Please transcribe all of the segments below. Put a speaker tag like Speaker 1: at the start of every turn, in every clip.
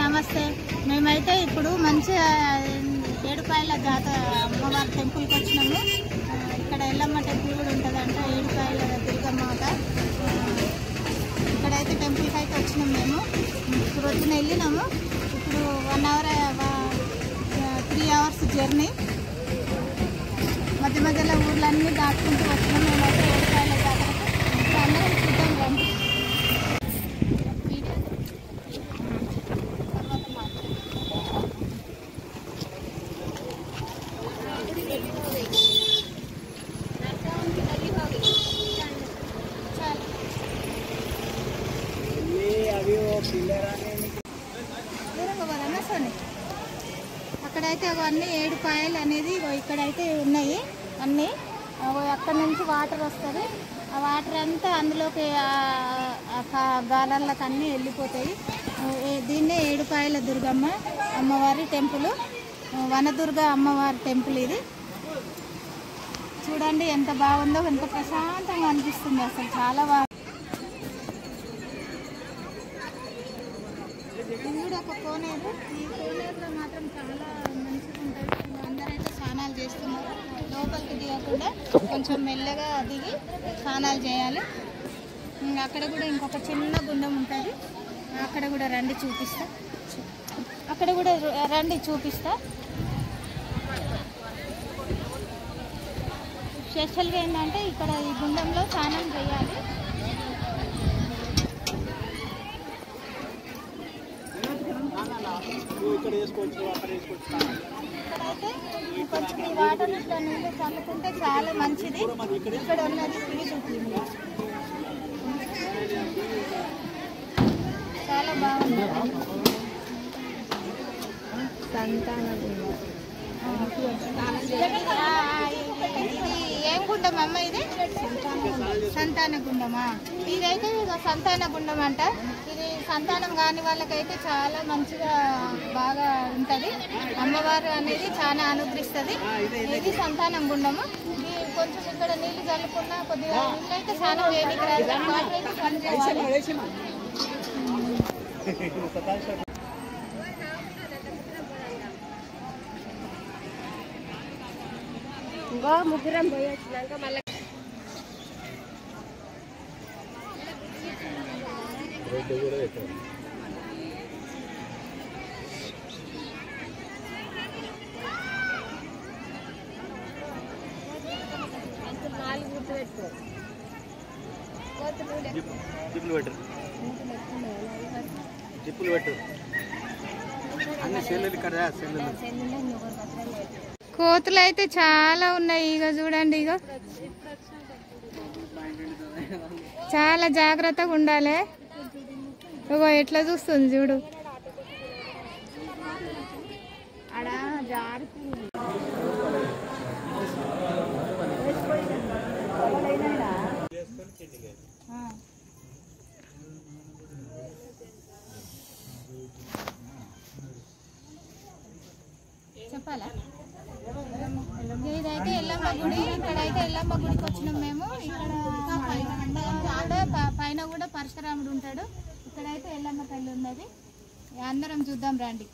Speaker 1: నమస్తే. మేమైతే ఇప్పుడు మంచిగా ఏడుపాయల జాతర అమ్మవారి టెంపుల్కి వచ్చినాము. ఇక్కడ ఎల్లమ్మ టెంపుల్ కూడా ఉంటుందంట, ఏడుపాయల దుర్గమ్మ. ఇక్కడైతే టెంపుల్కి అయితే వచ్చినాము. మేము పొద్దున వెళ్ళినాము. ఇప్పుడు 1 అవర్ 3 అవర్స్ జర్నీ. మధ్య మధ్యలో ఊర్లన్నీ దాటుకుంటూ వచ్చినాం. మేమైతే ఏడుపాయల జాతరకు అందరం చూద్దాం రండి. అక్కడైతే అవన్నీ ఏడుపాయలు అనేది ఇక్కడైతే ఉన్నాయి అన్నీ. అక్కడి నుంచి వాటర్ వస్తుంది. ఆ వాటర్ అంతా అందులోకి గాలర్లకు అన్నీ వెళ్ళిపోతాయి. దీన్నే ఏడుపాయల దుర్గమ్మ అమ్మవారి టెంపుల్, వనదుర్గ అమ్మవారి టెంపుల్. ఇది చూడండి ఎంత బాగుందో, ఎంత ప్రశాంతంగా అనిపిస్తుంది. అసలు చాలా బాగా. ఇది కూడా ఒక కోనేరు. ఈ కోనేరులో మాత్రం చాలా మంచిగా ఉంటుంది. అందరైతే స్నానాలు చేస్తున్నారు. లోపలికి దిగకుండా కొంచెం మెల్లగా దిగి స్నానాలు చేయాలి. అక్కడ కూడా ఇంకొక చిన్న గుండం ఉంటుంది. అక్కడ కూడా రండి చూపిస్తా. స్పెషల్గా ఏంటంటే ఇక్కడ ఈ గుండంలో స్నానం చేయాలి. ఇక్కడైతే కొంచెం ఈ వాటర్ ఇట్లా నీళ్ళు చల్లుకుంటే చాలా మంచిది. ఇక్కడ ఉన్నది చాలా బాగుంది. ఇది ఏం గుండం అమ్మ? ఇది సంతాన గుండమా? ఇదైతే సంతాన గుండం అంట. ఇది సంతానం కాని వాళ్ళకైతే చాలా మంచిగా బాగా ఉంటుంది. అమ్మవారు అనేది చాలా అనుగ్రహిస్తుంది. ఇది సంతానం గుండము. కొంచెం ఇక్కడ నీళ్లు చల్లుకున్నా కొద్దిగా ఇళ్ళైతే స్నానం చేయడానికి రాదు. వాటర్ అయితే పని చేయాలి. ఇంకా ముగ్గురం పోయి వచ్చినాక మళ్ళీ జిప్పులు పెట్టు. కోతులు అయితే చాలా ఉన్నాయి. ఇక చూడండి, ఇక చాలా జాగ్రత్తగా ఉండాలి. ఇగో ఎట్లా చూస్తుంది చూడు. అడా జారుతుంది. చెప్పాలా? ఇదైతే ఎల్లమ్మ గుడి. ఇక్కడైతే ఎల్లమ్మ గుడికి వచ్చినాం మేము. ఇక్కడ పైన కూడా పరశురాముడు ఉంటాడు. ఇక్కడైతే ఎల్లమ్మ తల్లి ఉన్నది. అందరం చూద్దాం రండి.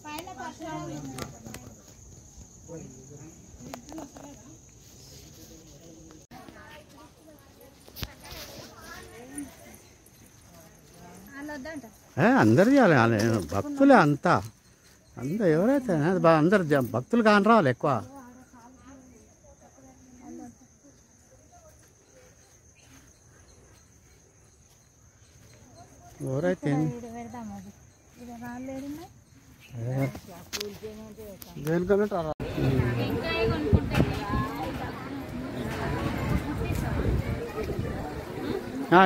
Speaker 1: పైన పరశురాముడు
Speaker 2: అందరు చేయాలి. భక్తులే అంతా ఎవరైతే అందరు భక్తులు కాని రావాలి ఎక్కువ. ఎవరైతే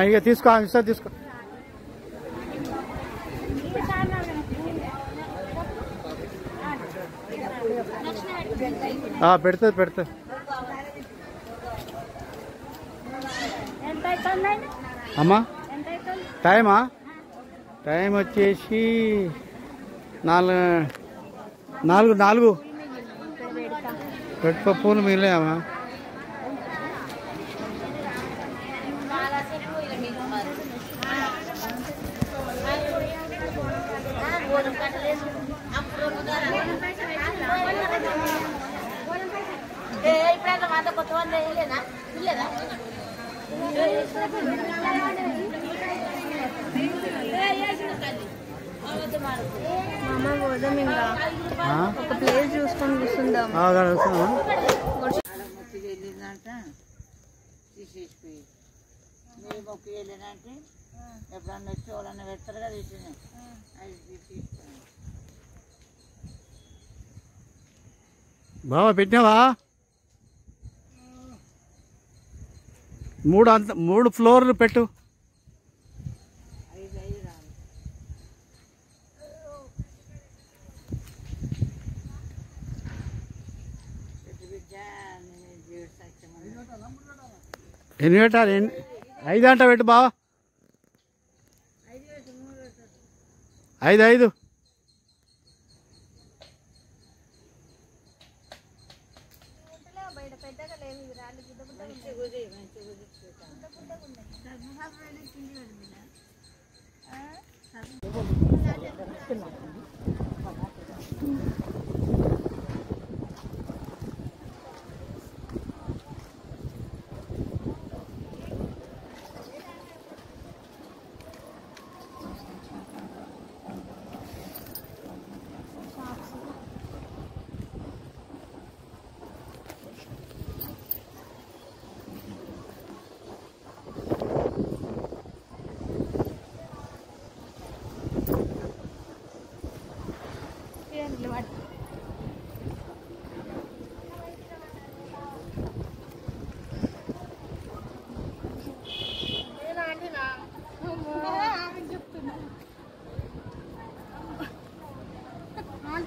Speaker 2: ఇక తీసుకో, ఇస్తా తీసుకో. పెడుతుంది. అమ్మా టైమా టైం వచ్చేసి 4 పెట్టుకో పూలు మిగిలేమా
Speaker 1: ఒక ప్లేస్ చూసుకొని కూర్చుందాం.
Speaker 3: తీసేసిపోయి మీరు మొక్కి వెళ్ళినంటే ఎప్పుడన్నా వచ్చి వాళ్ళని పెడతారు కదా తీసినాయి అది తీసేస్తాను.
Speaker 2: బావా పెట్టినావా 3 ఫ్లోర్లు పెట్టు. ఎన్ని పెట్టాలి? 5 అంట పెట్టు బావా. 5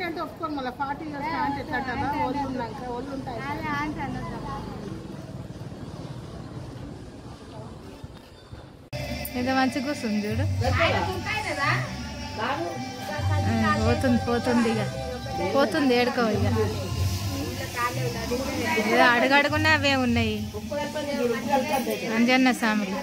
Speaker 3: అంటే ఒప్పుకోరు మళ్ళీ 40 ఇయర్స్ అంటే ఎట్లా ఒళ్ళు ఉన్నాక ఒళ్ళు ఉంటాయి.
Speaker 1: ఎంత మంచిగా కూర్చుంది చూడు. పోతుంది ఇక పోతుంది ఏడుకో ఇక. ఏదో అడుగడుగున్నా అవే ఉన్నాయి అంజన్న స్వాములు.